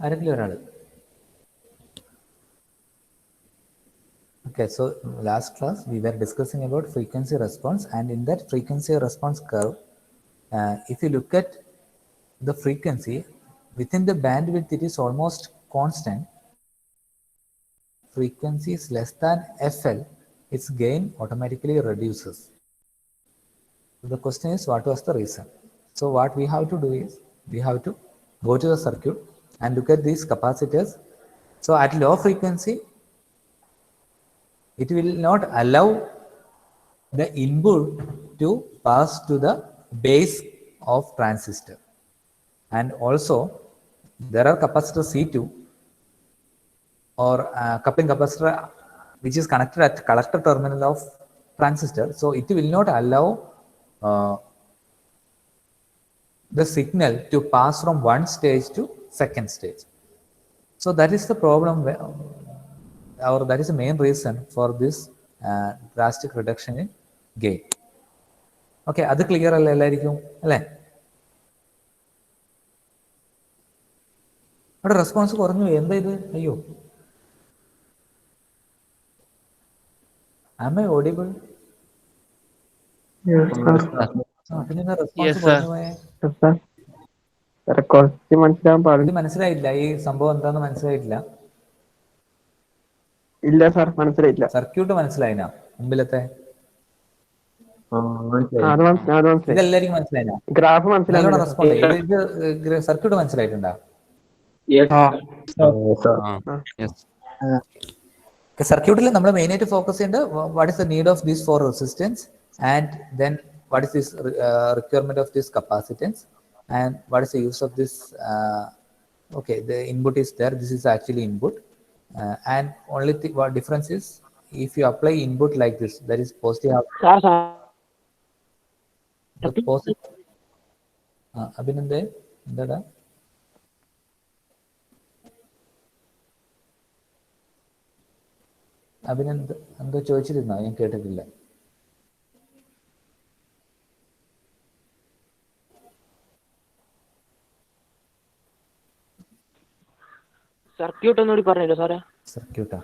ആരെങ്കിലും ഒരാൾ. Okay, so last class we were discussing about frequency response, and in that frequency response curve, if you look at the frequency within the bandwidth, it is almost constant. Frequency is less than FL, its gain automatically reduces. So the question is, what was the reason? So what we have to do is, we have to go to the circuit and look at these capacitors. So at low frequency, it will not allow the input to pass to the base of transistor. And also there are capacitor C2 or coupling capacitor which is connected at collector terminal of transistor. So it will not allow the signal to pass from one stage to second stage. So that is the problem, or that is the main reason for this drastic reduction in gain. Okay, അത് clear അല്ലേ എല്ലാവർക്കും? അല്ലേ? അവിടെ response കുറഞ്ഞു. എന്താ ഇത്? അയ്യോ, am I audible? പിന്നെ റെസ്പോൺസ് കുറഞ്ഞു പോയേ? മനസ്സിലായില്ല, ഈ സംഭവം എന്താന്ന് മനസ്സിലായിട്ടില്ല. ഇല്ല സാർ, മനസ്സിലായില്ല. സർക്യൂട്ട് മനസ്സിലായിനാ മുമ്പിലത്തെ? ഇതെല്ലാവർക്കും മനസ്സിലായിനാ? ഗ്രാഫ് മനസ്സിലായി. നല്ലോണം റെസ്പോണ്ട് ചെയ്യും. ഇത് സർക്യൂട്ട് മനസ്സിലായിട്ടുണ്ടോ? സർക്യൂട്ടിൽ നമ്മൾ മെയിനായിട്ട് ഫോക്കസ് ചെയ്യേണ്ടത് what is the need of these four resistance, and then what is this requirement of this capacitance, and what is the use of this. Okay, the input is there. This is actually input, and only what difference is, if you apply input like this, that is positive. Positive. Abhinande, endada? Abhinand എന്തോ ചോദിച്ചിരുന്നോ? ഞാൻ കേട്ടിട്ടില്ല. Circuit ഒന്നുകൂടി പറഞ്ഞല്ലോ സാറേ. സർക്യൂട്ടാ?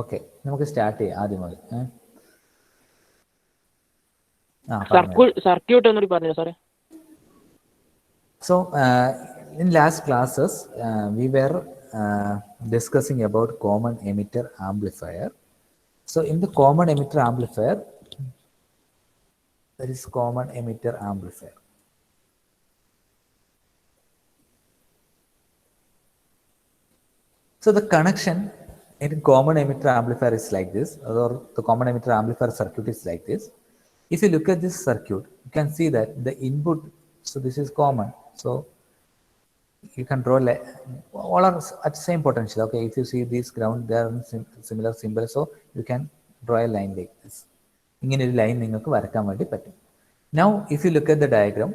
Okay, നമുക്ക് start ചെയ്യാം ആദ്യം മുതൽ. സർക്യൂട്ട് ഒന്നുകൂടി പറഞ്ഞല്ലോ സാറേ. So in last classes we were discussing about common emitter amplifier. So in the common emitter amplifier, there is common emitter amplifier. So the connection in common emitter amplifier is like this, or the common emitter amplifier circuit is like this. If you look at this circuit, you can see that the input, so this is common, so you can draw all are at same potential. Okay, if you see this ground, they are similar symbol, so you can draw a line like this. ഇങ്ങനെ ഒരു line നിങ്ങൾക്ക് വരയ്ക്കാൻ വേണ്ടി പറ്റും. Now if you look at the diagram,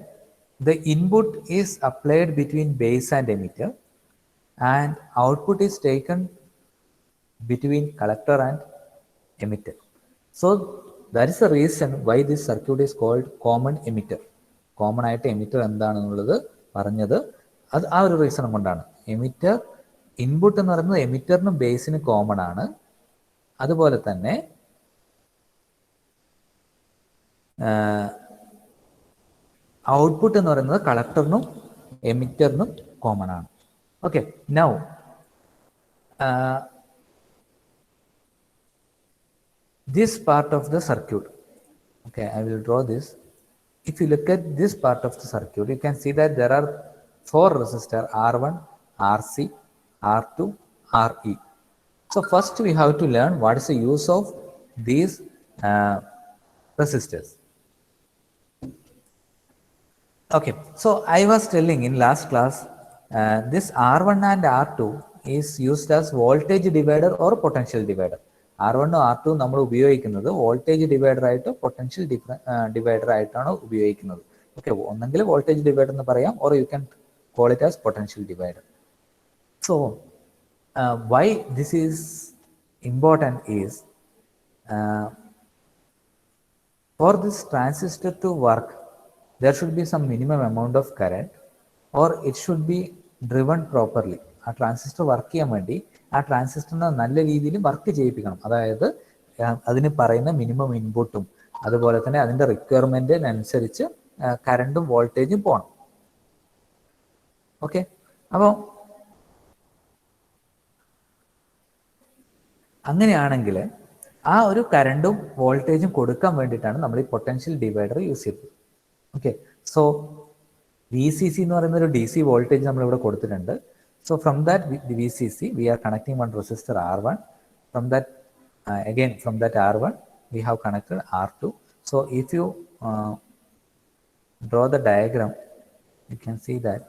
the input is applied between base and emitter, and output is taken between collector and emitter. So that is the reason why this circuit is called common emitter. Common ആയിട്ട് emitter എന്താണെന്നുള്ളത് പറഞ്ഞത് അത് ആ ഒരു reason കൊണ്ടാണ്. Emitter input എന്ന് പറയുന്നത് എമിറ്ററിനും ബേസിനും common ആണ്. അതുപോലെ തന്നെ ഔട്ട്പുട്ട് എന്ന് പറയുന്നത് കളക്ടറിനും എമിറ്ററിനും കോമൺ ആണ്. Okay, now this part of the circuit, okay, I will draw this. If you look at this part of the circuit, you can see that there are 4 resistors, R1, RC, R2, RE. So first we have to learn what is the use of these resistors. Okay, so I was telling in last class, this R1 and R2 is used as voltage divider or potential divider. R1 R2 നമ്മൾ ഉപയോഗിക്കുന്നത് voltage divider ആയിട്ടോ potential divider ആയിട്ടാണ് ഉപയോഗിക്കുന്നത്. Okay, ഒന്നെങ്കിൽ voltage divider എന്ന് പറയാം, or you can call it as potential divider. So why this is important is, for this transistor to work, there should be some minimum amount of current, or it should be driven properly. ആ transistor work ചെയ്യാൻ വേണ്ടി ആ ട്രാൻസിസ്റ്ററിനെ നല്ല രീതിയിൽ work ചെയ്യിപ്പിക്കണം. അതായത് അതിന് പറയുന്ന മിനിമം ഇൻപുട്ടും അതുപോലെ തന്നെ അതിൻ്റെ റിക്വയർമെൻറ്റിനനുസരിച്ച് കറണ്ടും വോൾട്ടേജും പോകണം. ഓക്കെ, അപ്പോൾ അങ്ങനെയാണെങ്കിൽ ആ ഒരു കറണ്ടും വോൾട്ടേജും കൊടുക്കാൻ വേണ്ടിയിട്ടാണ് നമ്മൾ ഈ പൊട്ടൻഷ്യൽ ഡിവൈഡർ യൂസ് ചെയ്തത്. Okay, so V C C എന്ന് പറയുന്ന ഒരു ഡി സി വോൾട്ടേജ് നമ്മളിവിടെ കൊടുത്തിട്ടുണ്ട്. So from that V C C we are connecting one resistor R1. From that again from that R1 we have connected R2. So if you draw the diagram you can see that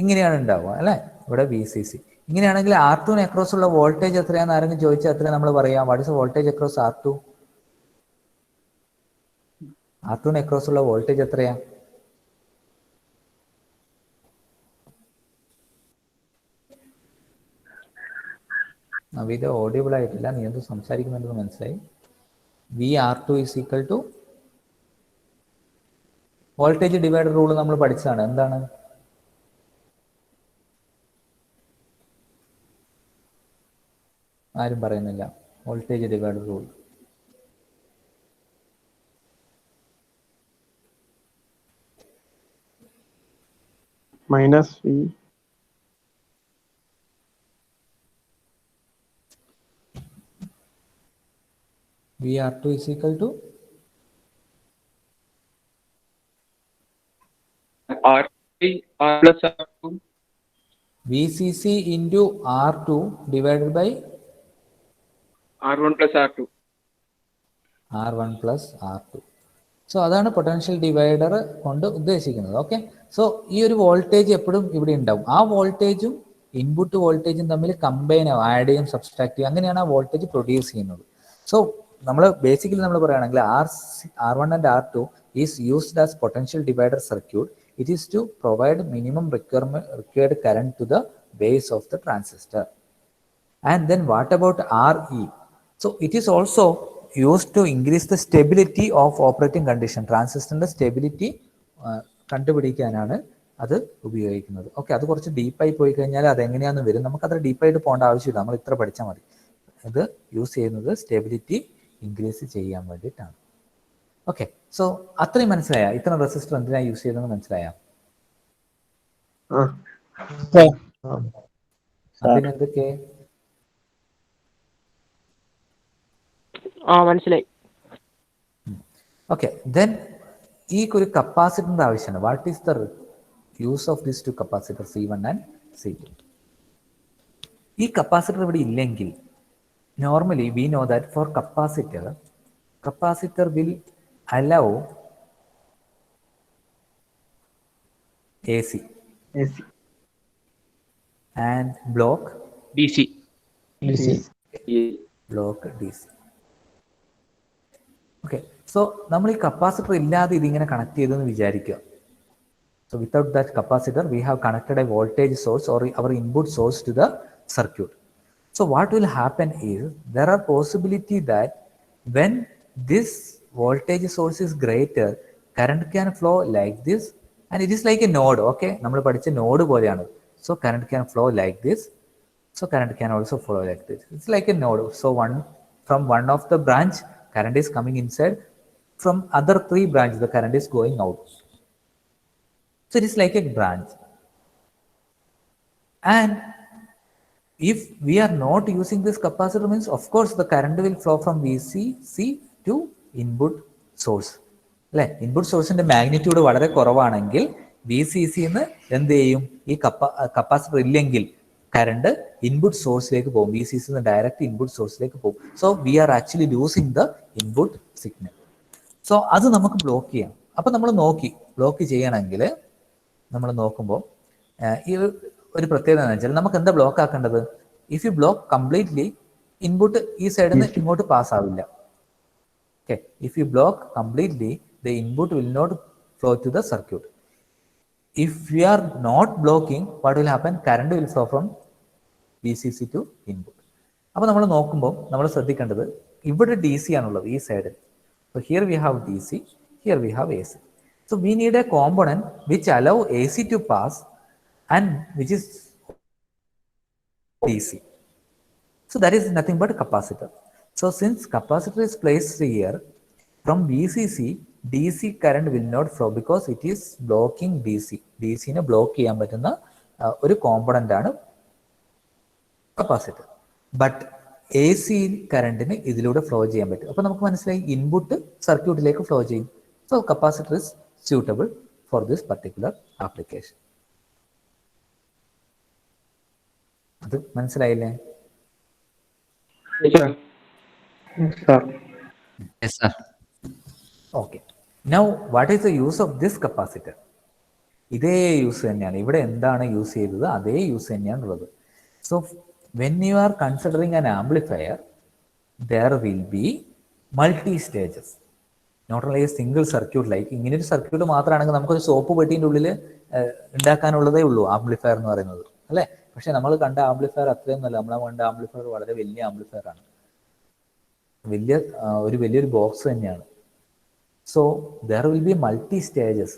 ഇങ്ങനെയാണ് ഉണ്ടാവുക അല്ലേ, ഇവിടെ V C C. ഇങ്ങനെയാണെങ്കിൽ R2 across ഉള്ള voltage എത്രയാണെന്ന് ആരെങ്കിലും ചോദിച്ചാൽ എത്രയാണ് നമ്മൾ പറയാം? What is voltage across R2? R2 across ഉള്ള വോൾട്ടേജ് എത്രയാ? ഇത് ഓഡിയബിൾ ആയിട്ടില്ല, നീ എന്ത് സംസാരിക്കുന്നുണ്ടെന്ന് മനസ്സിലായി. VR2 is equal to voltage divider rule നമ്മൾ പഠിച്ചതാണ്. എന്താണ്? ആരും പറയുന്നില്ല. Voltage divider rule minus V VR2 is equal to R plus R2 VCC into R2 divided by R1 plus R2. R1 plus R2. So അതാണ് potential divider കൊണ്ട് ഉദ്ദേശിക്കുന്നത്. Okay, so ഈ ഒരു വോൾട്ടേജ് എപ്പോഴും ഇവിടെ ഉണ്ടാവും. ആ വോൾട്ടേജും ഇൻപുട്ട് വോൾട്ടേജും തമ്മിൽ കമ്പൈൻ ആവും, ആഡ് ചെയ്യും, സബ്സ്ട്രാക്ട് ചെയ്യും. അങ്ങനെയാണ് ആ വോൾട്ടേജ് പ്രൊഡ്യൂസ് ചെയ്യുന്നത്. സോ നമ്മൾ ബേസിക്കലി നമ്മൾ പറയുകയാണെങ്കിൽ R1 and R2 is used as potential divider circuit. It is to provide minimum required current to the base of the transistor. And then what about RE? So it is also used to increase the stability of operating condition. ട്രാൻസിസ്റ്ററിന്റെ stability കണ്ടുപിടിക്കാനാണ് അത് ഉപയോഗിക്കുന്നത്. Okay, അത് കുറച്ച് ഡീപ്പായി പോയി കഴിഞ്ഞാൽ അതെങ്ങനെയാണെന്ന് വരും. നമുക്കത്ര ഡീപ്പായിട്ട് പോകേണ്ട ആവശ്യമില്ല, നമ്മൾ ഇത്ര പഠിച്ചാൽ മതി. ഇത് യൂസ് ചെയ്യുന്നത് സ്റ്റെബിലിറ്റി ഇൻക്രീസ് ചെയ്യാൻ വേണ്ടിയിട്ടാണ്. ഓക്കെ, സോ അത്രയും മനസ്സിലായ? ഇത്ര റെസിസ്റ്റർ എന്തിനാ യൂസ് ചെയ്തതെന്ന് മനസ്സിലായ? അതിനെന്തൊക്കെ? മനസ്സിലായി. ഓക്കെ, ദെൻ ഈ ഒരു കപ്പാസിറ്ററിന്റെ ആവശ്യമാണ്. What is the use of this two capacitor C1 and C2? ഈ കപ്പാസിറ്റർ ഇവിടെ ഇല്ലെങ്കിൽ normally we know that for capacitor will allow AC and block DC. block DC. Okay, so നമ്മൾ ഈ കപ്പാസിറ്റർ ഇല്ലാതെ ഇതിങ്ങനെ കണക്ട് ചെയ്തെന്ന് വിചാരിക്കുക. So without that capacitor we have connected a voltage source or our input source to the circuit. So what will happen is there are possibility that when this voltage source is greater, current can flow like this, and it is like a node. Okay, നമ്മൾ പഠിച്ച node പോലെയാണ്. So current can flow like this. So current can also flow like this. It's like a node. So from one of the branch current is coming inside, from other 3 branches the current is going out. So it is like a branch. And if we are not using this capacitor, means of course the current will flow from VCC to input source. അല്ലെ, input സോഴ്സിന്റെ magnitude വളരെ കുറവാണെങ്കിൽ VCC-ന്ന് എന്ത് ചെയ്യും? ഈ capacitor ഇല്ലെങ്കിൽ current input സോഴ്സിലേക്ക് പോകും. VCC-ന്ന് ഡയറക്റ്റ് ഇൻപുട്ട് സോഴ്സിലേക്ക് പോകും. So we are actually losing the input signal. So അത് നമുക്ക് ബ്ലോക്ക് ചെയ്യാം. അപ്പൊ നമ്മൾ ബ്ലോക്ക് ചെയ്യണമെങ്കിൽ നമ്മൾ നോക്കുമ്പോൾ ഈ ഒരു പ്രത്യേകത എന്ന് വെച്ചാൽ നമുക്ക് എന്താ ബ്ലോക്ക് ആക്കേണ്ടത്? If you block completely, input ഈ സൈഡിൽ നിന്ന് ഇങ്ങോട്ട് പാസ് ആവില്ല. Okay, if you block completely the input will not flow to the circuit. If you are not blocking, what will happen? Current will flow from VCC to input. അപ്പോൾ നമ്മൾ നോക്കുമ്പോൾ നമ്മൾ ശ്രദ്ധിക്കേണ്ടത് ഇവിടെ DC ആണുള്ളത് ഈ സൈഡിൽ. So here we have DC, here we have AC. So we need a component which allow AC to pass and which is DC. So that is nothing but capacitor. So since capacitor is placed here, from VCC, DC current will not flow because it is blocking DC. DC ne block ചെയ്യാൻ പറ്റുന്ന ഒരു component ആണ് capacitor. But A C കറണ്ടിന് ഇതിലൂടെ flow ചെയ്യാൻ പറ്റും. അപ്പോൾ നമുക്ക് മനസ്സിലായി ഇൻപുട്ട് സർക്യൂട്ടിലേക്ക് ഫ്ലോ ചെയ്യും. So capacitor is suitable for this particular application. അത് മനസ്സിലായില്ലേ? Sir. Yes, sir. Okay. Now, what is the use of this capacitor? ഇതേ യൂസ് തന്നെയാണ്. ഇവിടെ എന്താണ് യൂസ് ചെയ്തത് അതേ യൂസ് തന്നെയാണ് ഉള്ളത്. So when you are considering an amplifier, there will be multi stages, not only a single circuit. Like ഇങ്ങനെ ഒരു സർക്യൂട്ട് മാത്രമാണെങ്കിൽ നമുക്കൊരു സോപ്പ് പെട്ടീൻ്റെ ഉള്ളിൽ ഉണ്ടാക്കാനുള്ളതേ ഉള്ളൂ ആംപ്ലിഫയർ എന്ന് പറയുന്നത്, അല്ലേ? പക്ഷെ നമ്മൾ കണ്ട ആംപ്ലിഫയർ അത്രയൊന്നുമല്ല. നമ്മളെ കണ്ട ആംപ്ലിഫയർ വളരെ വലിയ ആംപ്ലിഫയർ ആണ്, വലിയൊരു ബോക്സ് തന്നെയാണ്. So there will be multi stages.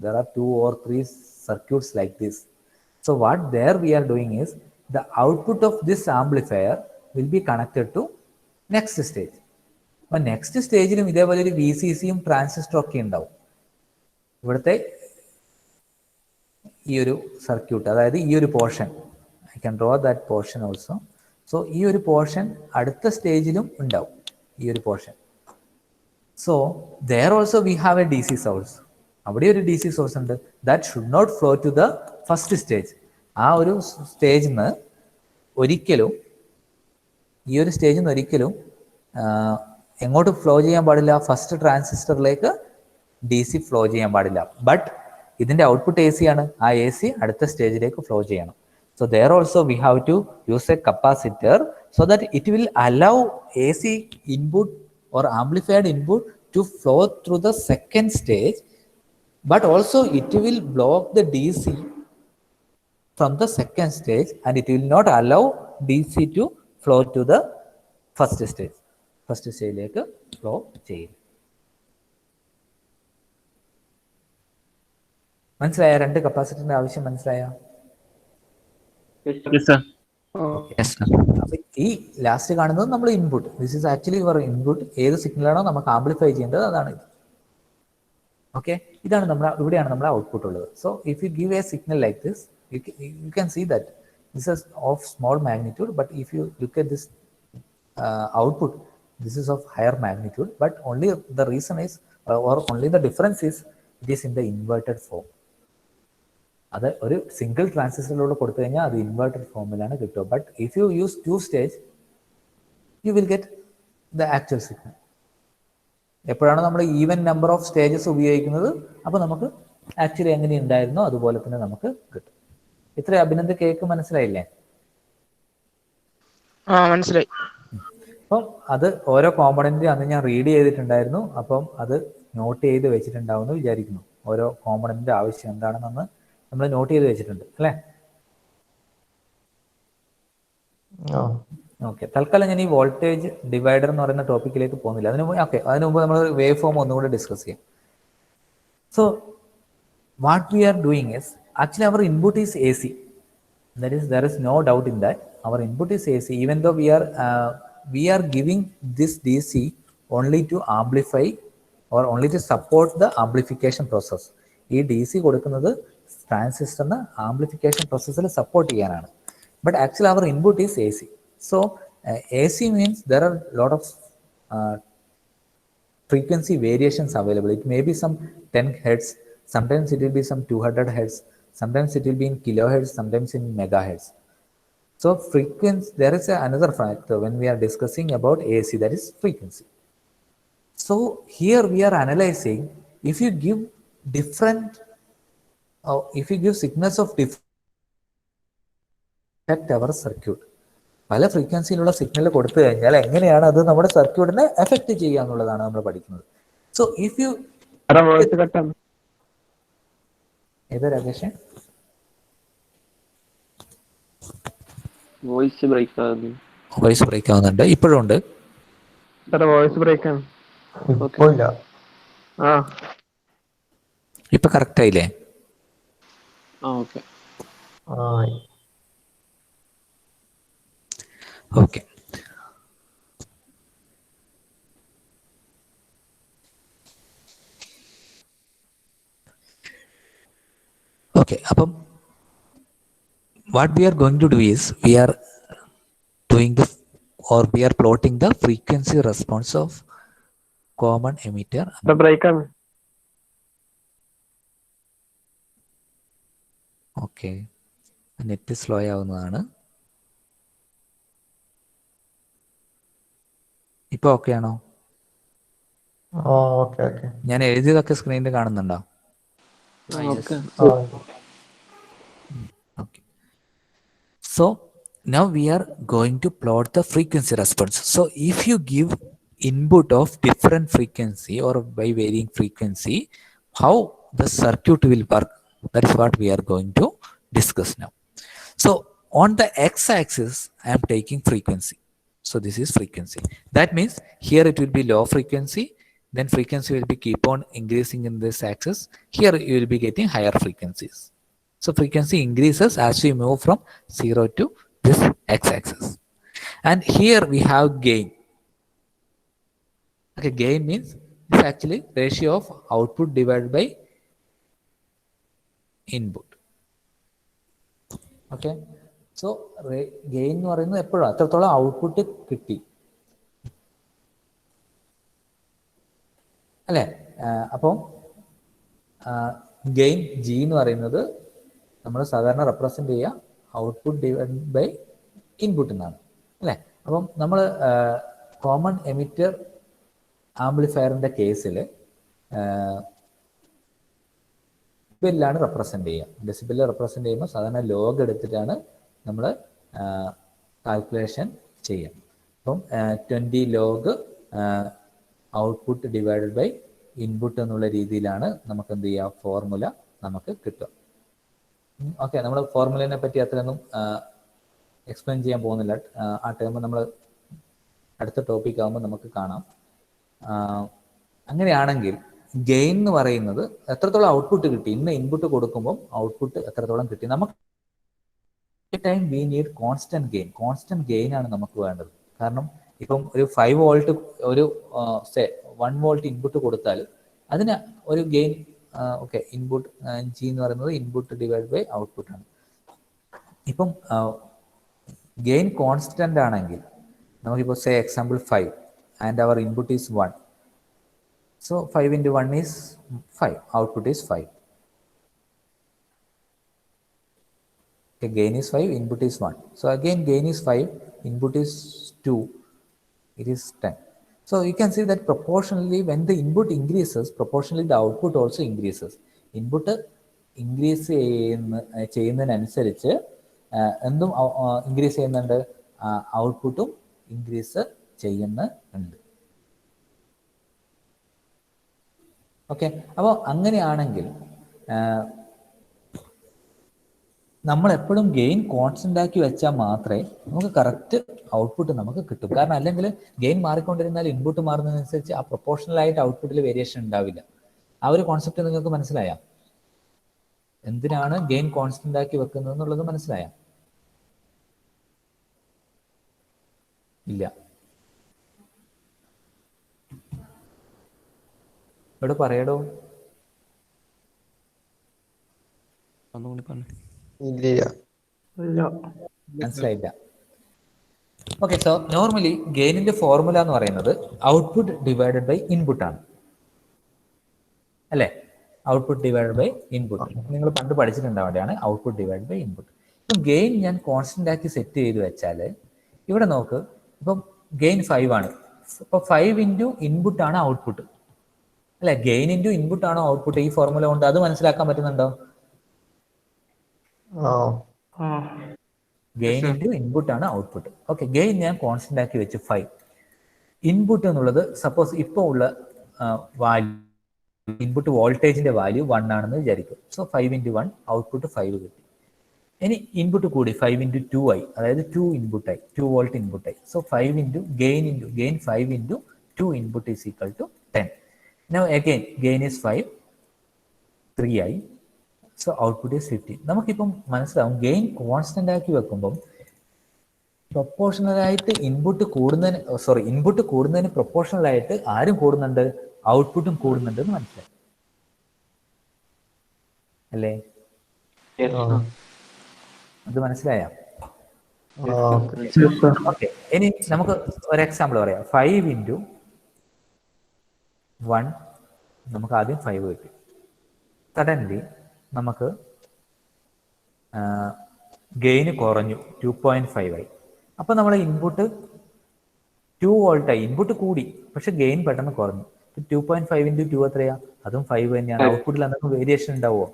There are 2 or 3 circuits like this. So what there we are doing is the output of this amplifier will be connected to next stage. അപ്പോൾ next സ്റ്റേജിലും ഇതേപോലെ ഒരു VCCയും ട്രാൻസിസ്റ്ററും ഒക്കെ ഉണ്ടാവും. ഇവിടുത്തെ ഈ ഒരു circuit, അതായത് ഈ ഒരു portion, I can draw that portion also. So ഈ ഒരു പോർഷൻ അടുത്ത സ്റ്റേജിലും ഉണ്ടാവും, ഈ ഒരു portion. So there also we have a DC source. അവിടെ ഒരു DC source ഉണ്ട്. That should not flow to the first stage. ആ ഒരു സ്റ്റേജിൽ നിന്ന് ഒരിക്കലും, ഈ ഒരു സ്റ്റേജിൽ നിന്ന് ഒരിക്കലും എങ്ങോട്ട് ഫ്ലോ ചെയ്യാൻ പാടില്ല? ഫസ്റ്റ് ട്രാൻസിസ്റ്ററിലേക്ക് DC ഫ്ലോ ചെയ്യാൻ പാടില്ല. ബട്ട് ഇതിൻ്റെ ഔട്ട്പുട്ട് AC ആണ്. ആ AC അടുത്ത സ്റ്റേജിലേക്ക് ഫ്ലോ ചെയ്യണം. So there also we have to use a capacitor so that it will allow AC input or amplified input to flow through the second stage, but also it will block the DC from the second stage and it will not allow DC to flow to the first stage. First stage like flow ചെയ്യും. മനസ്സിലായ? രണ്ട് കപ്പാസിറ്ററിന്റെ ആവശ്യം മനസ്സിലായോ? Yes, sir. അപ്പൊ ഈ last കാണുന്നത് നമ്മൾ input. This is actually your input. ഏത് സിഗ്നലാണോ നമുക്ക് ആംപ്ലിഫൈ ചെയ്യേണ്ടത് അതാണ് ഇത്. ഓക്കെ, ഇതാണ് നമ്മുടെ, ഇവിടെയാണ് നമ്മുടെ ഔട്ട്പുട്ട് ഉള്ളത്. So if you give a signal like this, you can see that this is of small magnitude, but if you look at this output, this is of higher magnitude, but only the reason is or only the difference is it is in the inverted form. അത് ഒരു single ട്രാൻസിസ്റ്ററിലൂടെ കൊടുത്തു കഴിഞ്ഞാൽ അത് inverted ഫോമിലാണ് കിട്ടുക. But if you use 2 stage you will get the actual signal. എപ്പോഴാണ് നമ്മൾ even number of stages ഉപയോഗിക്കുന്നത്, അപ്പോൾ നമുക്ക് ആക്ച്വലി എങ്ങനെ ഉണ്ടായിരുന്നോ അതുപോലെ തന്നെ നമുക്ക് കിട്ടും. ഇത്ര അഭിനന്ദ കേക്ക് മനസ്സിലായില്ലേ? മനസ്സിലായി. അപ്പം അത് ഓരോ കോമ്പണന്റ് അന്ന് ഞാൻ റീഡ് ചെയ്തിട്ടുണ്ടായിരുന്നു. അപ്പം അത് നോട്ട് ചെയ്ത് വെച്ചിട്ടുണ്ടാവുമെന്ന് വിചാരിക്കുന്നു. ഓരോ കോമ്പണന്റിന്റെ ആവശ്യം എന്താണെന്ന് നമ്മൾ നോട്ട് ചെയ്ത് വെച്ചിട്ടുണ്ട് അല്ലേ? ഓക്കെ, തൽക്കാലം ഞാൻ ഈ വോൾട്ടേജ് ഡിവൈഡർ എന്ന് പറയുന്ന ടോപ്പിക്കിലേക്ക് പോകുന്നില്ല. അതിന് മുമ്പ് നമ്മൾ വേവ് ഫോം ഒന്നുകൂടെ ഡിസ്കസ് ചെയ്യാം. So what we are doing is actually our input is AC. That is, there is no doubt in that. Our input is AC, even though we are giving this DC only to amplify or only to support the amplification process. ഈ DC കൊടുക്കുന്നത് ട്രാൻസിസ്റ്ററിന് amplification പ്രോസസ്സിൽ support ചെയ്യാനാണ്. But actually our input is AC. So AC means there are lot of frequency variations available. It may be some 10 hertz, sometimes it will be some 200 hertz, sometimes it will be in kilohertz, sometimes in megahertz. So frequency, there is another factor when we are discussing about AC, that is frequency. So here we are analyzing, if you give different, if you give signals of different affect our circuit. പല ഫ്രീക്വൻസിയിലുള്ള signal കൊടുത്തു കഴിഞ്ഞാൽ എങ്ങനെയാണ് അത് നമ്മുടെ സർക്യൂട്ടിനെ effect ചെയ്യുക എന്നുള്ളതാണ് നമ്മൾ പഠിക്കുന്നത്. സോ ഇഫ് യു ഏതാ രാകേഷ്? വോയിസ് ബ്രേക്ക് ആവുന്നുണ്ട്. ഇപ്പോഴും ഉണ്ട്. വോയിസ് ബ്രേക്ക് ആണ്. ഇപ്പൊ കറക്റ്റ് ആയില്ലേ? ഓക്കെ. Okay. Okay. അപ്പം what we are going to do is we are doing the or we are plotting the frequency response of common emitter. The break on. Okay, net slow ആവുന്നതാണ്. ഇപ്പോൾ okay ആണോ? Okay okay. ഞാൻ എഴുതിയതൊക്കെ സ്ക്രീനിൽ കാണുന്നുണ്ടോ? Okay. Okay. So now we are going to plot the frequency response. So if you give input of different frequency or by varying frequency, how the circuit will work, that is what we are going to discuss now. So on the x-axis I am taking frequency. So this is frequency. That means here it will be low frequency, then frequency will be keep on increasing in this axis. Here you will be getting higher frequencies. So frequency increases as we move from 0 to this x-axis. And here we have gain. Okay, gain means it's actually ratio of output divided by input. Okay, so gain എന്ന് പറയുന്നത് എപ്പോഴാണ് അത്രത്തോളം output കിട്ടി അല്ലേ? അപ്പം gain G എന്ന് പറയുന്നത് നമ്മൾ സാധാരണ റെപ്രസെന്റ് ചെയ്യുക ഔട്ട്പുട്ട് ഡിവൈഡ് ബൈ ഇൻപുട്ട് എന്നാണ് അല്ലേ? അപ്പം നമ്മൾ കോമൺ എമിറ്റർ ആംപ്ലിഫയറിന്റെ കേസിൽ ഡെസിബിളിലാണ് റെപ്രസെന്റ് ചെയ്യുക. ഡെസിബിളിൽ റെപ്രസെന്റ് ചെയ്യുമ്പോൾ സാധാരണ ലോഗ് എടുത്തിട്ടാണ് നമ്മൾ കാൽക്കുലേഷൻ ചെയ്യുക. അപ്പം 20 log output divided by input എന്നുള്ള രീതിയിലാണ് നമുക്ക് എന്ത് ചെയ്യുക, ഫോർമുല നമുക്ക് കിട്ടുക. ഓക്കെ, നമ്മൾ ഫോർമുലേനെ പറ്റി അത്രയൊന്നും എക്സ്പ്ലെയിൻ ചെയ്യാൻ പോകുന്നില്ല. ആ ടേം നമ്മൾ അടുത്ത ടോപ്പിക് ആകുമ്പോൾ നമുക്ക് കാണാം. അങ്ങനെയാണെങ്കിൽ ഗെയിൻ എന്ന് പറയുന്നത് എത്രത്തോളം ഔട്ട്പുട്ട് കിട്ടി, ഇന്ന് ഇൻപുട്ട് കൊടുക്കുമ്പോൾ ഔട്ട്പുട്ട് എത്രത്തോളം കിട്ടി. നമുക്ക് time we need constant gain. Constant gain ആണ് നമുക്ക് വേണ്ടത്. കാരണം ഇപ്പം ഒരു 5 വോൾട്ട് ഒരു 1 വോൾട്ട് ഇൻപുട്ട് കൊടുത്താൽ അതിന് ഒരു ഗെയിൻ ഓക്കെ ഇൻപുട്ട് ജി എന്ന് പറയുന്നത് ഇൻപുട്ട് ഡിവൈഡ് ബൈ ഔട്ട്പുട്ട് ആണ്. ഇപ്പം ഗെയിൻ കോൺസ്റ്റന്റ് ആണെങ്കിൽ നമുക്കിപ്പോൾ example 5 and our input is 1. So 5 into 1 is 5. Output is 5. Okay, gain is 5, input is 1. So again gain is 5, input is 2, it is 10. So you can see that proportionally when the input increases, proportionally the output also increases. Input increase ചെയ്യുന്നതിനനുസരിച്ച് എന്തും increase ചെയ്യുന്നുണ്ട്, ഔട്ട്പുട്ടും increase ചെയ്യുന്നുണ്ട്. Okay, അപ്പോൾ അങ്ങനെയാണെങ്കിൽ നമ്മൾ എപ്പോഴും gain constant ആക്കി വെച്ചാൽ മാത്രമേ നമുക്ക് കറക്റ്റ് ഔട്ട്പുട്ട് നമുക്ക് കിട്ടും. കാരണം അല്ലെങ്കിൽ ഗെയിൻ മാറിക്കൊണ്ടിരുന്നാൽ ഇൻപുട്ട് മാറുന്നതിനനുസരിച്ച് ആ പ്രൊപ്പോർഷണൽ ആയിട്ട് ഔട്ട്പുട്ടിൽ വേരിയേഷൻ ഉണ്ടാവില്ല. ആ ഒരു കോൺസെപ്റ്റ് നിങ്ങൾക്ക് മനസ്സിലായ? എന്തിനാണ് ഗെയിൻ കോൺസ്റ്റന്റ് ആക്കി വെക്കുന്നത് എന്നുള്ളത് മനസ്സിലായ? ഇല്ല, ഇവിടെ പറയടോ. മനസ്സിലായില്ല? ഓക്കെ, സോ നോർമലി ഗെയിനിന്റെ ഫോർമുല എന്ന് പറയുന്നത് ഔട്ട്പുട്ട് ഡിവൈഡഡ് ബൈ ഇൻപുട്ട് ആണ് അല്ലേ? ഔട്ട്പുട്ട് ഡിവൈഡഡ് ബൈ ഇൻപുട്ട് നിങ്ങൾ പണ്ട് പഠിച്ചിട്ടുണ്ടാവേണ്ടതാണ് ഔട്ട്പുട്ട് ഡിവൈഡ് ബൈ ഇൻപുട്ട്. ഇപ്പം ഗെയിൻ ഞാൻ കോൺസ്റ്റന്റ് ആക്കി സെറ്റ് ചെയ്ത് വെച്ചാൽ ഇവിടെ നോക്ക്, ഇപ്പം ഗെയിൻ 5 ആണ്. ഇപ്പൊ 5 ഇൻറ്റു ഇൻപുട്ട് ആണ് ഔട്ട്പുട്ട് അല്ലെ? ഗെയിൻ ഇൻറ്റു ഇൻപുട്ട് ആണോ ഔട്ട്പുട്ട്? ഈ ഫോർമുല കൊണ്ട് അത് മനസ്സിലാക്കാൻ പറ്റുന്നുണ്ടോ? ഗെയിൻ ഇൻറ്റു ഇൻപുട്ട് ആണ് ഔട്ട്പുട്ട്. ഓക്കെ, ഗെയിൻ ഞാൻ കോൺസ്റ്റന്റ് ആക്കി വെച്ച് 5. ഇൻപുട്ട് എന്നുള്ളത് സപ്പോസ് ഇപ്പോൾ ഉള്ള വാല്യൂ, ഇൻപുട്ട് വോൾട്ടേജിന്റെ വാല്യൂ 1 ആണെന്ന് വിചാരിക്കും. സോ 5 ഇൻറ്റു 1 ഔട്ട്പുട്ട് 5 കിട്ടി. ഇനി ഇൻപുട്ട് കൂടി 5 ഇൻറ്റു 2 ആയി, അതായത് 2 ഇൻപുട്ടായി, 2 വോൾട്ട് ഇൻപുട്ടായി. So 5 into gain 5 into 2 input is equal to 10. Now again gain is 5, 3 ആയി. So output is 15. നമുക്കിപ്പം മനസ്സിലാവും ഗെയിൻ കോൺസ്റ്റന്റ് ആക്കി വെക്കുമ്പം പ്രൊപ്പോർഷണലായിട്ട് ഇൻപുട്ട് കൂടുന്നതിന് പ്രൊപ്പോർഷണലായിട്ട് ആരും കൂടുന്നുണ്ട്, ഔട്ട്പുട്ടും കൂടുന്നുണ്ട് എന്ന് മനസ്സിലായി അല്ലേ? അത് മനസ്സിലായ? ഓക്കെ, ഇനി നമുക്ക് ഒരു എക്സാമ്പിൾ പറയാം. 5 into 1, നമുക്ക് ആദ്യം 5 കിട്ടി. സഡൻലി നമുക്ക് ഗെയിന് കുറഞ്ഞു, 2.5 ആയി. അപ്പം നമ്മൾ ഇൻപുട്ട് 2 വോൾട്ടായി, ഇൻപുട്ട് കൂടി പക്ഷെ ഗെയിൻ പെട്ടെന്ന് കുറഞ്ഞു. 2.5 into 2 എത്രയാ? അതും 5 തന്നെയാണ്. ഔട്ട്പുട്ടിൽ എന്തെങ്കിലും വേരിയേഷൻ ഉണ്ടാവുമോ?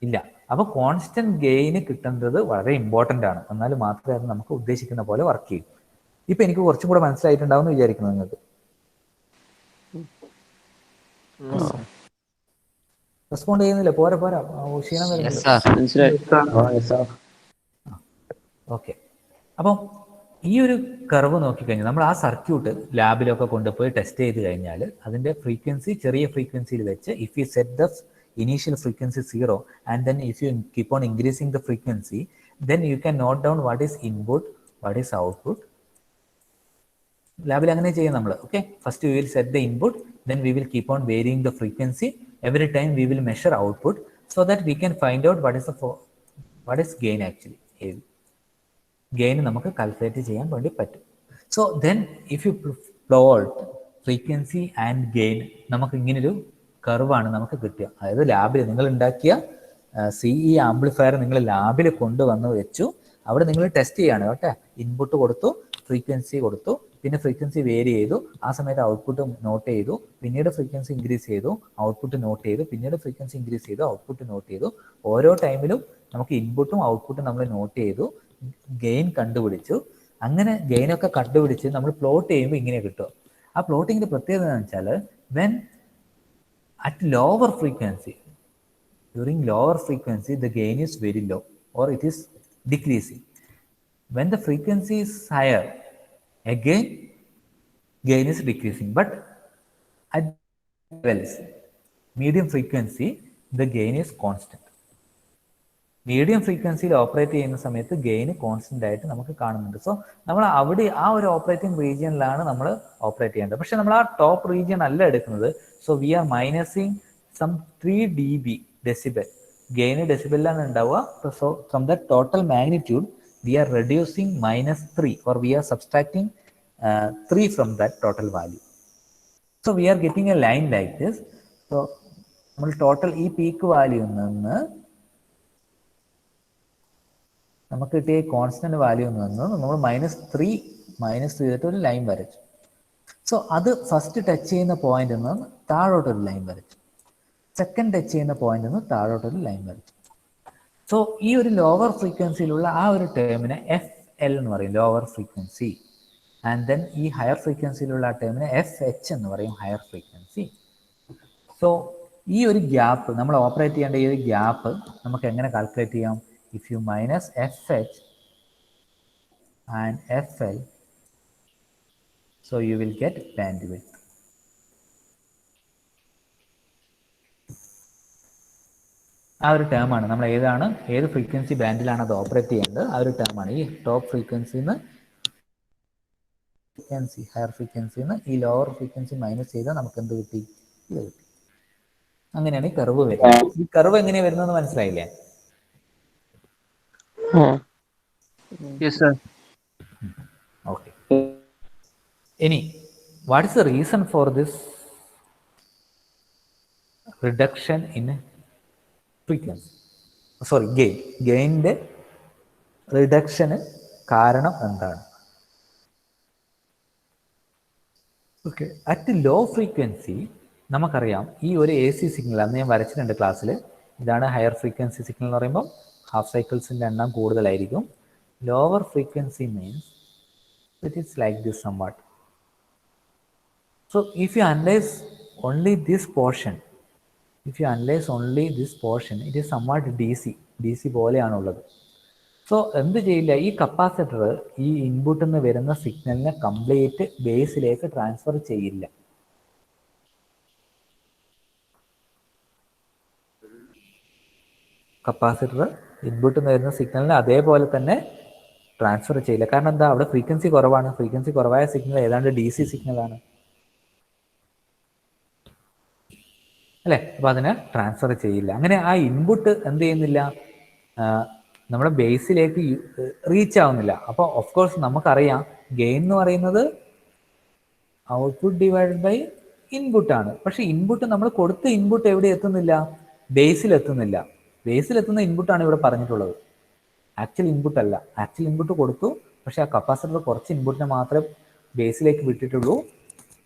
ഇല്ല. അപ്പൊ കോൺസ്റ്റന്റ് ഗെയിന് കിട്ടുന്നത് വളരെ ഇമ്പോർട്ടന്റ് ആണ്. എന്നാൽ മാത്രമേ അത് നമുക്ക് ഉദ്ദേശിക്കുന്ന പോലെ വർക്ക് ചെയ്യും. ഇപ്പൊ എനിക്ക് കുറച്ചും കൂടെ മനസ്സിലായിട്ടുണ്ടാവും എന്ന് വിചാരിക്കുന്നു നിങ്ങൾക്ക്. റെസ്പോണ്ട് ചെയ്യുന്നില്ല? പോരാ ക്ഷീണം വരുന്നില്ല. ഓക്കെ, അപ്പം ഈ ഒരു കർവ് നോക്കിക്കഴിഞ്ഞാൽ നമ്മൾ ആ സർക്യൂട്ട് ലാബിലൊക്കെ കൊണ്ടുപോയി ടെസ്റ്റ് ചെയ്ത് കഴിഞ്ഞാൽ അതിന്റെ ഫ്രീക്വൻസി ചെറിയ ഫ്രീക്വൻസിയിൽ വെച്ച് if you set the initial frequency 0 and then if you keep on increasing the frequency, then you can note down what is input, what is output. ലാബിൽ അങ്ങനെ ചെയ്യും നമ്മൾ. Okay, first we will set the input, then we will keep on varying the frequency. Every time we will measure output so that we can find out what is gain actually. Gain നമുക്ക് calculate ചെയ്യാൻ വേണ്ടി പറ്റും. So then if you plot frequency and gain, നമുക്ക് ഇങ്ങനൊരു കർവാണ് നമുക്ക് കിട്ടുക. അതായത് ലാബിൽ നിങ്ങൾ ഉണ്ടാക്കിയ CE ആംപ്ലിഫയർ നിങ്ങൾ ലാബിൽ കൊണ്ടുവന്ന് വെച്ചു. അവിടെ നിങ്ങൾ ടെസ്റ്റ് ചെയ്യാണ് കേട്ടെ. ഇൻപുട്ട് കൊടുത്തു, ഫ്രീക്വൻസി കൊടുത്തു, പിന്നെ ഫ്രീക്വൻസി വേരി ചെയ്തു. ആ സമയത്ത് ഔട്ട്പുട്ട് നോട്ട് ചെയ്തു, പിന്നീട് ഫ്രീക്വൻസി ഇൻക്രീസ് ചെയ്തു, ഔട്ട്പുട്ട് നോട്ട് ചെയ്തു, പിന്നീട് ഫ്രീക്വൻസി ഇൻക്രീസ് ചെയ്തു, ഔട്ട്പുട്ട് നോട്ട് ചെയ്തു. ഓരോ ടൈമിലും നമുക്ക് ഇൻപുട്ടും ഔട്ട്പുട്ടും നമ്മൾ നോട്ട് ചെയ്തു, ഗെയിൻ കണ്ടുപിടിച്ചു. അങ്ങനെ ഗെയിനൊക്കെ കണ്ടുപിടിച്ച് നമ്മൾ പ്ലോട്ട് ചെയ്യുമ്പോൾ ഇങ്ങനെ കിട്ടും. ആ പ്ലോട്ടിങ്ങിന്റെ പ്രത്യേകത എന്ന് വെച്ചാൽ when at lower frequency, during lower frequency the gain is very low or it is decreasing. When the frequency is higher, again gain is decreasing, but at levels medium frequency the gain is constant. Medium ഫ്രീക്വൻസിയിൽ operate ചെയ്യുന്ന സമയത്ത് gain constant ആയിട്ട് നമുക്ക് കാണുന്നുണ്ട്. So നമ്മൾ അവിടെ ആ ഒരു ഓപ്പറേറ്റിംഗ് റീജിയനിലാണ് നമ്മൾ ഓപ്പറേറ്റ് ചെയ്യേണ്ടത്. പക്ഷെ നമ്മൾ ആ ടോപ്പ് റീജിയൻ അല്ല എടുക്കുന്നത്. So we are minusing some 3 dB decibel. Gain ഡെസിബലിലാണ് ഉണ്ടാവുക. So from the total magnitude we are reducing -3 or we are subtracting 3 from that total value. So we are getting a line like this. So നമ്മൾ total ഈ peak value നിന്ന് നമുക്ക് കിട്ടിയ constant value നിന്ന് നമ്മൾ -3 ചെയ്തിട്ട് ഒരു ലൈൻ വരച്ചു. സോ അത് ഫസ്റ്റ് ടച്ച് ചെയ്യുന്ന പോയിന്റ് നിന്ന് താഴോട്ടൊരു ലൈൻ വരച്ചു, സെക്കൻഡ് ടച്ച് ചെയ്യുന്ന പോയിന്റ് നിന്ന് താഴോട്ടൊരു ലൈൻ വരച്ചു. സോ ഈ ഒരു ലോവർ ഫ്രീക്വൻസിയിലുള്ള ആ ഒരു ടേമിനെ FL എന്ന് പറയും, ലോവർ ഫ്രീക്വൻസി. ആൻഡ് ദെൻ ഈ ഹയർ ഫ്രീക്വൻസിയിലുള്ള ആ ടേമിനെ FH എന്ന് പറയും, ഹയർ ഫ്രീക്വൻസി. സോ ഈ ഒരു ഗ്യാപ്പ് നമ്മൾ ഓപ്പറേറ്റ് ചെയ്യേണ്ട ഈ ഒരു ഗ്യാപ്പ് നമുക്ക് എങ്ങനെ കാൽക്കുലേറ്റ് ചെയ്യാം? If you minus FH and FL, so you will get bandwidth. ആ ഒരു ടേമാണ് നമ്മൾ ഏത് ഫ്രീക്വൻസി ബാൻഡിലാണ് അത് ഓപ്പറേറ്റ് ചെയ്യേണ്ടത്, ആ ഒരു ടേമാണ്. ഈ ടോപ്പ് ഫ്രീക്വൻസിന്ന് ഹയർ ഫ്രീക്വൻസിന്ന് ഈ ലോവർ ഫ്രീക്വൻസി മൈനസ് ചെയ്താൽ നമുക്ക് എന്ത് കിട്ടി? ഇത് കിട്ടി. അങ്ങനെയാണ് ഈ കർവ് വരുന്നത്. ഈ കർവ് എങ്ങനെയാണ് വരുന്നതെന്ന് മനസ്സിലായില്ലേ? Yes, sir. Okay. Any, what is the reason for this reduction in frequency? Sorry, gain. Gain reduction കാരണം എന്താണ്? ഓക്കെ, അറ്റ് ലോ ഫ്രീക്വൻസി നമുക്കറിയാം ഈ ഒരു AC സിഗ്നൽ അന്ന് ഞാൻ വരച്ചിട്ടുണ്ട് ക്ലാസ്സിൽ. ഇതാണ് ഹയർ ഫ്രീക്വൻസി സിഗ്നൽ എന്ന് പറയുമ്പോൾ ഹാഫ് സൈക്കിൾസിൻ്റെ എണ്ണം കൂടുതലായിരിക്കും. Lower frequency means it is like this somewhat. So if you analyse only this portion, it is somewhat DC പോലെയാണുള്ളത്. സോ എന്ത് ചെയ്യില്ല, ഈ കപ്പാസിറ്റർ ഈ ഇൻപുട്ടിൽ നിന്ന് വരുന്ന സിഗ്നലിനെ കംപ്ലീറ്റ് ബേസിലേക്ക് ട്രാൻസ്ഫർ ചെയ്യില്ല. കപ്പാസിറ്റർ ഇൻപുട്ടിൽ നിന്ന് വരുന്ന സിഗ്നലിനെ അതേപോലെ തന്നെ ട്രാൻസ്ഫർ ചെയ്യില്ല. കാരണം എന്താ, അവിടെ ഫ്രീക്വൻസി കുറവാണ്. ഫ്രീക്വൻസി കുറവായ സിഗ്നൽ ഏതാണ്ട് DC സിഗ്നലാണ് അല്ലേ. അപ്പോൾ അതിനെ ട്രാൻസ്ഫർ ചെയ്യില്ല. അങ്ങനെ ആ ഇൻപുട്ട് എന്ത് ചെയ്യുന്നില്ല, നമ്മുടെ ബേസിലേക്ക് റീച്ച് ആവുന്നില്ല. അപ്പോൾ ഓഫ് കോഴ്സ് നമുക്കറിയാം ഗെയിൻ എന്ന് പറയുന്നത് ഔട്ട്പുട്ട് ഡിവൈഡഡ് ബൈ ഇൻപുട്ടാണ്. പക്ഷെ ഇൻപുട്ട് നമ്മൾ കൊടുത്ത ഇൻപുട്ട് എവിടെ എത്തുന്നില്ല, ബേസിൽ എത്തുന്നില്ല. ബേസിൽ എത്തുന്ന ഇൻപുട്ടാണ് ഇവിടെ പറഞ്ഞിട്ടുള്ളത്, ആക്ച്വൽ ഇൻപുട്ട് അല്ല. ആക്ച്വൽ ഇൻപുട്ട് കൊടുത്തു, പക്ഷെ ആ കപ്പാസിറ്റർ കുറച്ച് ഇൻപുട്ടിനെ മാത്രമേ ബേസിലേക്ക് വിട്ടിട്ടുള്ളൂ.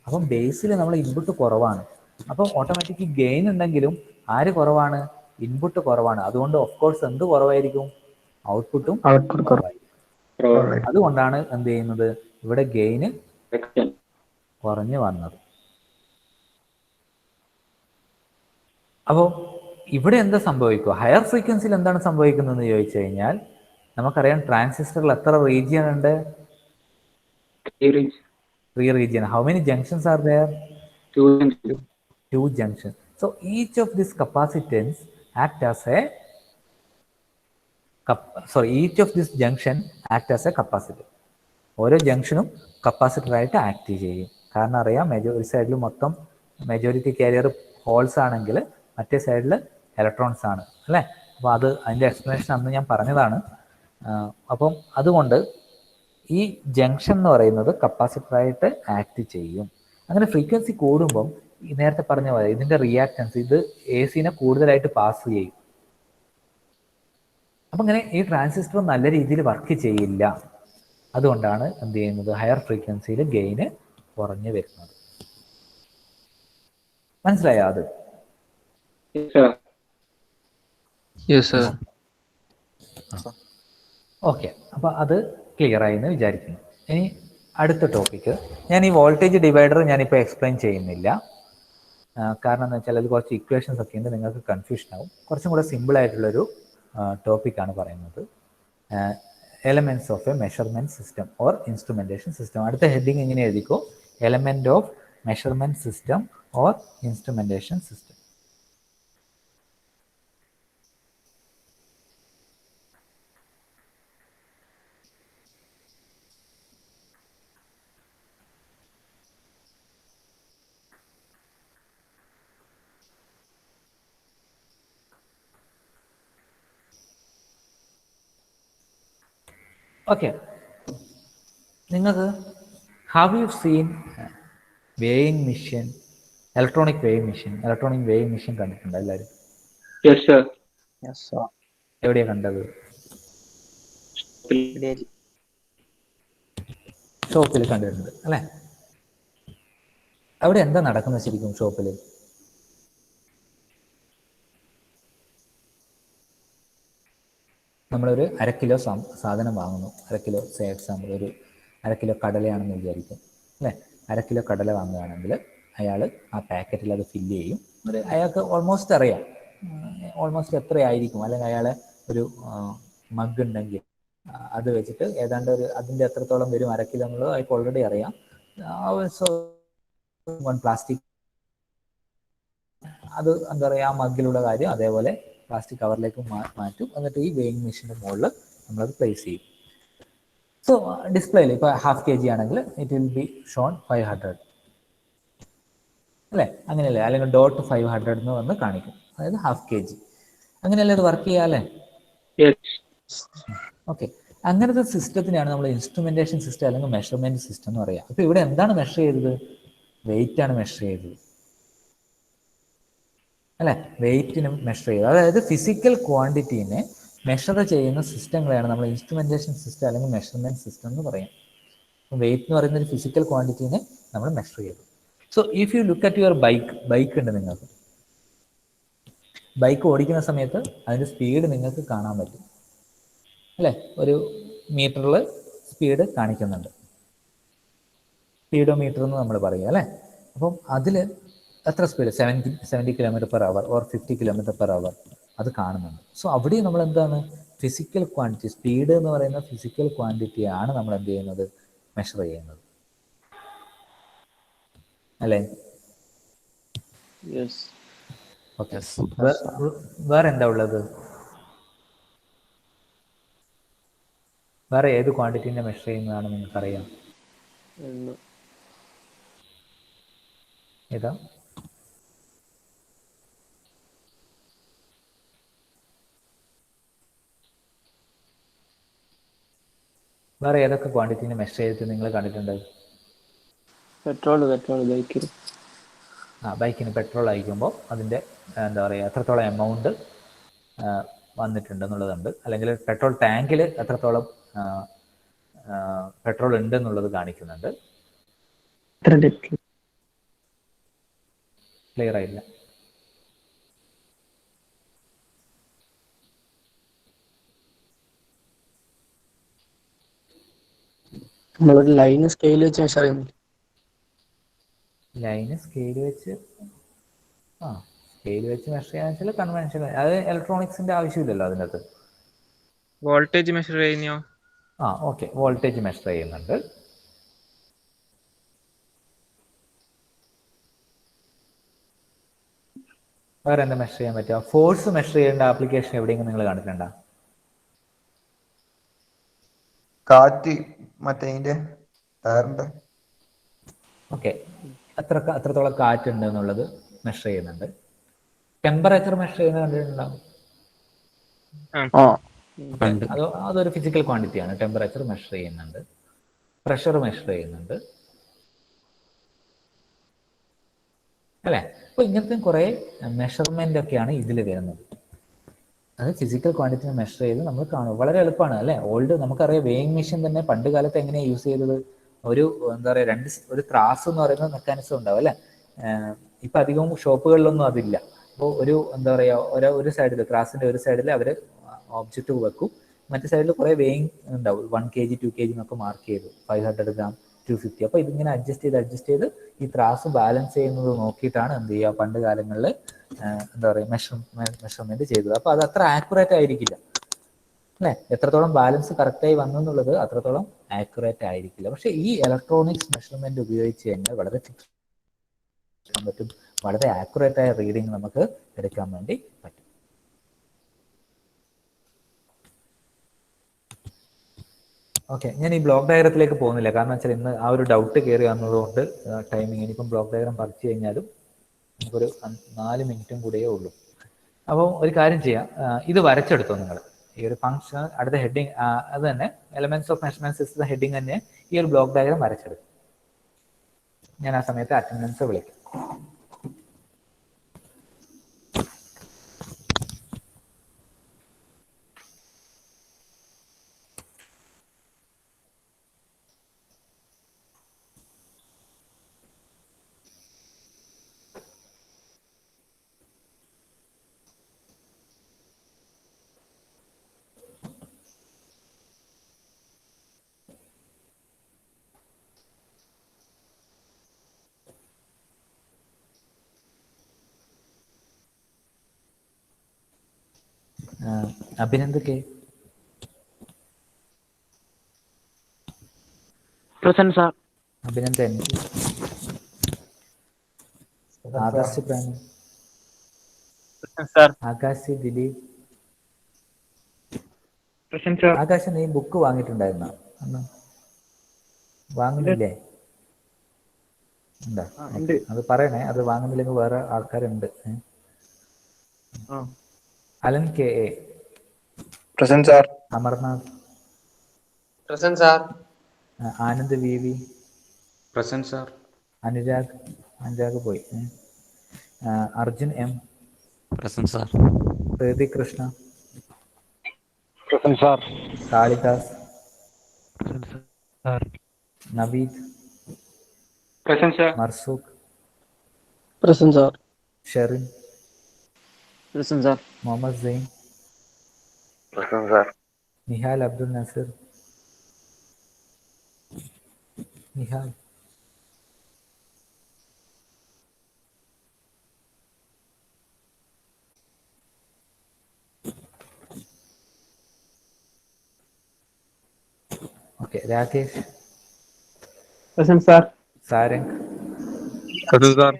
അപ്പം ബേസിൽ നമ്മൾ ഇൻപുട്ട് കുറവാണ്. അപ്പം ഓട്ടോമാറ്റിക് ഗെയിൻ ഉണ്ടെങ്കിലും ആര് കുറവാണ്, ഇൻപുട്ട് കുറവാണ്. അതുകൊണ്ട് ഓഫ് കോഴ്സ് എന്ത് കുറവായിരിക്കും, ഔട്ട്പുട്ടും കുറവായിരിക്കും. അതുകൊണ്ടാണ് എന്ത് ചെയ്യുന്നത്, ഇവിടെ ഗെയിന് കുറഞ്ഞു വന്നത്. അപ്പോൾ ഇവിടെ എന്താ സംഭവിക്കുക, ഹയർ ഫ്രീക്വൻസിയിൽ എന്താണ് സംഭവിക്കുന്നതെന്ന് ചോദിച്ചു കഴിഞ്ഞാൽ നമുക്കറിയാം ട്രാൻസിസ്റ്ററിൽ എത്ര റീജിയൻ ഉണ്ട്, 3 region. How many junctions are there? 2 junctions. So each of these capacitance act as a each of this junction act as a capacitor. ഓരോ ജംഗ്ഷനും കപ്പാസിറ്ററായിട്ട് ആക്ട് ചെയ്യും. കാരണം അറിയാം, ഒരു സൈഡിൽ മൊത്തം മെജോറിറ്റി കാരിയർ ഹോൾസ് ആണെങ്കിൽ മറ്റേ സൈഡിൽ ഇലക്ട്രോൺസ് ആണ് അല്ലേ. അപ്പോൾ അതിൻ്റെ എക്സ്പ്ലനേഷൻ അന്ന് ഞാൻ പറഞ്ഞതാണ്. അപ്പം അതുകൊണ്ട് ഈ ജംഗ്ഷൻ എന്ന് പറയുന്നത് കപ്പാസിറ്ററായിട്ട് ആക്ട് ചെയ്യും. അങ്ങനെ ഫ്രീക്വൻസി കൂടുമ്പം നേരത്തെ പറഞ്ഞ പോലെ ഇതിൻ്റെ റിയാക്റ്റൻസ് ഇത് AC-നെ കൂടുതലായിട്ട് പാസ് ചെയ്യും. അപ്പം ഇങ്ങനെ ഈ ട്രാൻസിസ്റ്റർ നല്ല രീതിയിൽ വർക്ക് ചെയ്യില്ല. അതുകൊണ്ടാണ് എന്ത് ചെയ്യുന്നത്, ഹയർ ഫ്രീക്വൻസിയിൽ ഗെയിന് കുറഞ്ഞു വരുന്നത്. മനസ്സിലായോ അത്? ഓക്കെ, അപ്പം അത് ക്ലിയർ ആയി എന്ന് വിചാരിക്കുന്നു. ഇനി അടുത്ത ടോപ്പിക്ക്, ഞാൻ ഈ വോൾട്ടേജ് ഡിവൈഡർ ഞാനിപ്പോൾ എക്സ്പ്ലെയിൻ ചെയ്യുന്നില്ല. കാരണം എന്ന് വെച്ചാൽ അത് കുറച്ച് ഇക്വേഷൻസ് ഒക്കെ ഉണ്ട്, നിങ്ങൾക്ക് കൺഫ്യൂഷൻ ആവും. കുറച്ചും കൂടെ സിമ്പിൾ ആയിട്ടുള്ളൊരു ടോപ്പിക്കാണ് പറയുന്നത്, elements of a measurement system or instrumentation system. അടുത്ത ഹെഡിങ് ഇങ്ങനെ എഴുതിക്കോ, element of measurement system or instrumentation system. Okay, നിങ്ങൾക്ക് have you seen weighing machine, electronic weighing machine കണ്ടിട്ടുണ്ടോ എല്ലാവരും? എവിടെയാ കണ്ടത്? ഷോപ്പിൽ കണ്ടിട്ടുണ്ട് അല്ലേ. അവിടെ എന്താ നടക്കുന്നത് ശരിക്കും ഷോപ്പിൽ? നമ്മളൊരു 1/2 കിലോ സാധനം വാങ്ങുന്നു. 1/2 കിലോ എക്സാമ്പിൾ ഒരു 1/2 കിലോ കടലയാണെന്ന് വിചാരിക്കും അല്ലേ. 1/2 കിലോ കടല വാങ്ങുകയാണെങ്കിൽ അയാൾ ആ പാക്കറ്റിൽ അത് ഫില്ല് ചെയ്യും. അയാൾക്ക് ഓൾമോസ്റ്റ് അറിയാം ഓൾമോസ്റ്റ് എത്രയായിരിക്കും, അല്ലെങ്കിൽ അയാളെ ഒരു മഗ് ഉണ്ടെങ്കിൽ അത് വെച്ചിട്ട് ഏതാണ്ട് ഒരു അതിൻ്റെ എത്രത്തോളം വരും 1/2 കിലോ എന്നുള്ളത് അയാൾക്ക് ഓൾറെഡി അറിയാം. പ്ലാസ്റ്റിക് അത് എന്താ പറയുക, ആ മഗ്ഗിലുള്ള കാര്യം അതേപോലെ പ്ലാസ്റ്റിക് കവറിലേക്ക് മാറ്റും. എന്നിട്ട് ഈ വെയിങ് മെഷീൻ്റെ മുകളിൽ നമ്മളത് പ്ലേസ് ചെയ്യും. സോ ഡിസ്പ്ലേയിൽ ഇപ്പോൾ 1/2 kg ആണെങ്കിൽ ഇറ്റ് വിൽ ബി ഷോൺ 500 അല്ലേ, അങ്ങനെയല്ലേ, അല്ലെങ്കിൽ ഡോട്ട് 500 എന്ന് വന്ന് കാണിക്കും, അതായത് 1/2 kg. അങ്ങനെയല്ലേ ഇത് വർക്ക് ചെയ്യാല്ലേ? ഓക്കെ, അങ്ങനത്തെ സിസ്റ്റത്തിനാണ് നമ്മൾ ഇൻസ്ട്രുമെന്റേഷൻ സിസ്റ്റം അല്ലെങ്കിൽ മെഷർമെന്റ് സിസ്റ്റം എന്ന് പറയാം. അപ്പോൾ ഇവിടെ എന്താണ് മെഷർ ചെയ്തത്? വെയിറ്റ് ആണ് മെഷർ ചെയ്തത് അല്ലെ. വെയിറ്റിനും മെഷർ ചെയ്തത്, അതായത് ഫിസിക്കൽ ക്വാണ്ടിറ്റീനെ മെഷർ ചെയ്യുന്ന സിസ്റ്റങ്ങളെയാണ് നമ്മൾ ഇൻസ്ട്രുമെന്റേഷൻ സിസ്റ്റം അല്ലെങ്കിൽ മെഷർമെന്റ് സിസ്റ്റം എന്ന് പറയാം. വെയിറ്റ് എന്ന് പറയുന്ന ഒരു ഫിസിക്കൽ ക്വാണ്ടിറ്റീനെ നമ്മൾ മെഷർ ചെയ്തു. So if you look at your bike ഉണ്ട് നിങ്ങൾക്ക്, ബൈക്ക് ഓടിക്കുന്ന സമയത്ത് അതിൻ്റെ സ്പീഡ് നിങ്ങൾക്ക് കാണാൻ പറ്റും അല്ലേ. ഒരു മീറ്ററിൽ സ്പീഡ് കാണിക്കുന്നുണ്ട്, സ്പീഡോമീറ്റർ എന്ന് നമ്മൾ പറയും അല്ലേ. അപ്പം അതിൽ എത്ര സ്പീഡ് 70 km/h ഓർ 50 km/h അത് കാണുന്നുണ്ട്. സോ അവിടെ നമ്മൾ എന്താണ്, ഫിസിക്കൽ ക്വാണ്ടിറ്റി, സ്പീഡ് എന്ന് പറയുന്ന ഫിസിക്കൽ ക്വാണ്ടിറ്റിയാണ് നമ്മൾ എന്ത് ചെയ്യുന്നത്, മെഷർ ചെയ്യുന്നത് അല്ലേ. ഓക്കെ. Yes. വേറെ എന്താ ഉള്ളത്? വേറെ ഏത് ക്വാണ്ടിറ്റീനെ മെഷർ ചെയ്യുന്നതാണ് നിങ്ങൾക്കറിയാം? ഏതാ? വേറെ ഏതൊക്കെ ക്വാണ്ടിറ്റീനെ മെഷർ ചെയ്തിട്ട് നിങ്ങൾ കണ്ടിട്ടുണ്ട്? പെട്രോൾ ബൈക്കിൽ. ബൈക്കിന് പെട്രോൾ അയക്കുമ്പോൾ അതിൻ്റെ എന്താ പറയുക എത്രത്തോളം എമൗണ്ട് വന്നിട്ടുണ്ട് എന്നുള്ളതുണ്ട്, അല്ലെങ്കിൽ പെട്രോൾ ടാങ്കിൽ എത്രത്തോളം പെട്രോൾ ഉണ്ട് എന്നുള്ളത് കാണിക്കുന്നുണ്ട്. ക്ലിയർ ആയില്ല. നമ്മളൊരു ലൈന് സ്കെയിൽ വെച്ച് മെഷർ ചെയ്യുന്നു. ലൈന് സ്കെയിൽ വെച്ച് സ്കെയിൽ വെച്ച് മെഷർ ചെയ്യാന്ന് വെച്ചാൽ കൺവെൻഷൻ, അത് ഇലക്ട്രോണിക്സിന്റെ ആവശ്യമില്ലല്ലോ അതിനകത്ത്. വോൾട്ടേജ് മെഷർ ചെയ്യുന്നോ? ഓക്കെ, വോൾട്ടേജ് മെഷർ ചെയ്യുന്നുണ്ട്. വേറെ എന്താ മെഷർ ചെയ്യാൻ പറ്റുക? ഫോഴ്സ് മെഷർ ചെയ്യേണ്ട ആപ്ലിക്കേഷൻ എവിടെയെങ്കിലും നിങ്ങൾ കണ്ടിട്ടുണ്ടോ? കാറ്റ് മറ്റേ ടയറിന്റെ. ഓക്കെ, അത്രത്തോളം കാറ്റുണ്ട് എന്നുള്ളത് മെഷർ ചെയ്യുന്നുണ്ട്. ടെമ്പറേച്ചർ മെഷർ ചെയ്യുന്നത് കണ്ടിട്ടുണ്ടാവും. അതൊരു ഫിസിക്കൽ ക്വാണ്ടിറ്റിയാണ്. ടെമ്പറേച്ചർ മെഷർ ചെയ്യുന്നുണ്ട്, പ്രഷർ മെഷർ ചെയ്യുന്നുണ്ട്, അല്ലേ? അപ്പോൾ ഇങ്ങനത്തെ കുറേ മെഷർമെൻ്റ് ഒക്കെയാണ് ഇതിൽ വരുന്നത്. അത് ഫിസിക്കൽ ക്വാണ്ടിറ്റി മെഷർ ചെയ്ത് നമ്മൾ കാണും. വളരെ എളുപ്പമാണ്, അല്ലേ? നമുക്കറിയാം വെയിങ് മെഷീൻ തന്നെ പണ്ട് കാലത്ത് എങ്ങനെയാണ് യൂസ് ചെയ്തത്? എന്താ പറയുക, ഒരു ത്രാസ് എന്ന് പറയുന്ന മെക്കാനിസം ഉണ്ടാവും, അല്ലേ? ഇപ്പം അധികവും ഷോപ്പുകളിലൊന്നും അതില്ല. അപ്പോൾ എന്താ പറയുക, ഒരു സൈഡിൽ ത്രാസിൻ്റെ ഒരു സൈഡിൽ അവർ ഓബ്ജക്റ്റ് വെക്കും, മറ്റേ സൈഡിൽ കുറേ വെയിങ് ഉണ്ടാവും. 1 kg 2 kg എന്നൊക്കെ മാർക്ക് ചെയ്തു, 500 gram 250. അപ്പോൾ ഇതിങ്ങനെ അഡ്ജസ്റ്റ് ചെയ്ത് ഈ ത്രാസ് ബാലൻസ് ചെയ്യുന്നത് നോക്കിയിട്ടാണ് എന്ത് ചെയ്യുക പണ്ട് കാലങ്ങളിൽ എന്താ പറയുക മെഷർമെന്റ് ചെയ്തത്. അപ്പോൾ അത് അത്ര ആക്യുറേറ്റ് ആയിരിക്കില്ല, അല്ലേ? എത്രത്തോളം ബാലൻസ് കറക്റ്റായി വന്നു എന്നുള്ളത് അത്രത്തോളം ആക്യുറേറ്റ് ആയിരിക്കില്ല. പക്ഷേ ഈ ഇലക്ട്രോണിക്സ് മെഷർമെന്റ് ഉപയോഗിച്ച് കഴിഞ്ഞാൽ വളരെ പറ്റും, വളരെ ആക്യുറേറ്റ് ആയ റീഡിങ് നമുക്ക് എടുക്കാൻ വേണ്ടി പറ്റും. ഓക്കെ, ഞാൻ ഈ ബ്ലോക്ക് ഡയഗ്രത്തിലേക്ക് പോകുന്നില്ല, കാരണം വെച്ചാൽ ഇന്ന് ആ ഒരു ഡൗട്ട് കയറി വന്നതുകൊണ്ട് ടൈമിങ്. ഇനിയിപ്പം ബ്ലോക്ക് ഡയഗ്രാം പഠിച്ചു കഴിഞ്ഞാലും നമുക്കൊരു 4 മിനിറ്റും കൂടിയേ ഉള്ളൂ. അപ്പോൾ ഒരു കാര്യം ചെയ്യാം, ഇത് വരച്ചെടുത്തോ നിങ്ങൾ. ഈ ഒരു ഫംഗ്ഷൻ അടുത്ത ഹെഡിങ് അത് തന്നെ, elements of measurement system heading തന്നെ ഈ ഒരു ബ്ലോക്ക് ഡയഗ്രാം വരച്ചെടുക്കും. ഞാൻ ആ സമയത്ത് അറ്റൻഡൻസ് വിളിക്കും. Abhinand K. Present sir. Abhinand N. Adarsh Preman. Akash Dileep. Akash, നീ ബുക്ക് വാങ്ങിയിട്ടുണ്ടായിരുന്നോ? വാങ്ങുന്നില്ലേ? എന്താ അത് പറയണേ, അത് വാങ്ങുന്നില്ലെങ്കിൽ വേറെ ആൾക്കാരുണ്ട്. Alan K A. Present sir. Amarnath. Present sir. Anand V V. Present sir. Anurag പോയി. Arjun M. Present sir. Preethi Krishna. Present sir. Kalidas. Present sir. Naveed. Present, sir. Marzooq. Present sir. Sherin. Present sir. Muhammad Zain. Present sir. Nihal Abdul Nazeer. Nihal. Okay, Rakesh. Present sir. Sarang. Present sir.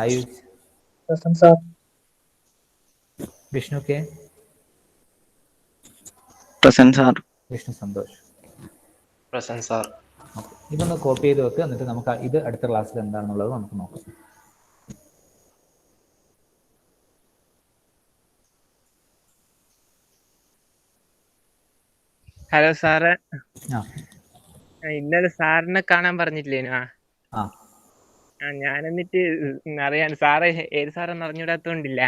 Ayush. Present sir. Vishnu K, Present, sir. Vishnu Santhosh. Present, sir. Okay, ഇതൊന്ന് copy ചെയ്ത് വെക്കുക. എന്നിട്ട് നമുക്ക് ഇത് അടുത്ത ക്ലാസ്സിൽ എന്താണെന്നുള്ളത് നമുക്ക് നോക്കാം. ഹലോ സാറ്, ആ ഇന്നലെ സാറിനെ കാണാൻ പറഞ്ഞില്ലേനു? ആ ഞാൻ എന്നിട്ട് അറിയാൻ സാറ് ഏത് സാറെന്ന് അറിഞ്ഞൂടാത്തോണ്ടില്ല.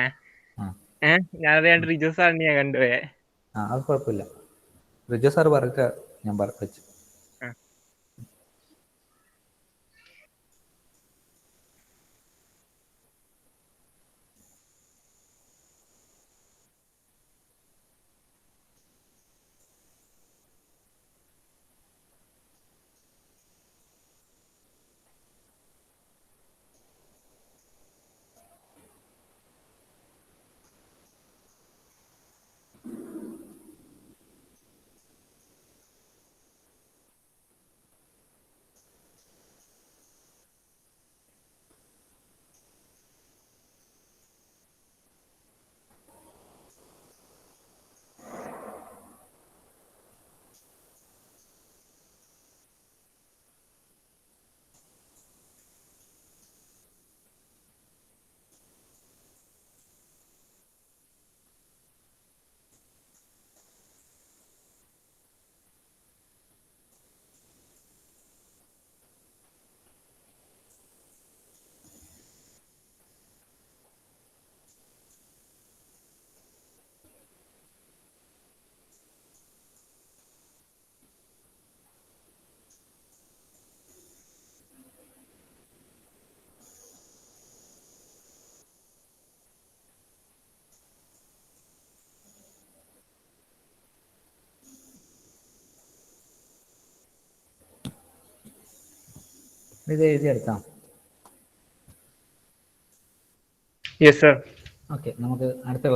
ആ ഞാൻ അറിയാണ്ട് റിജു സാറിനെ ഞാൻ കണ്ടുപോയെ. അത് കുഴപ്പമില്ല. റിജു സാർ പറഞ്ഞിട്ട് ഞാൻ വെച്ചു. ആ. ഇത് എഴുതിയെടുക്കാം. Yes sir. ഓക്കെ, നമുക്ക് അടുത്ത ക്ലാസ്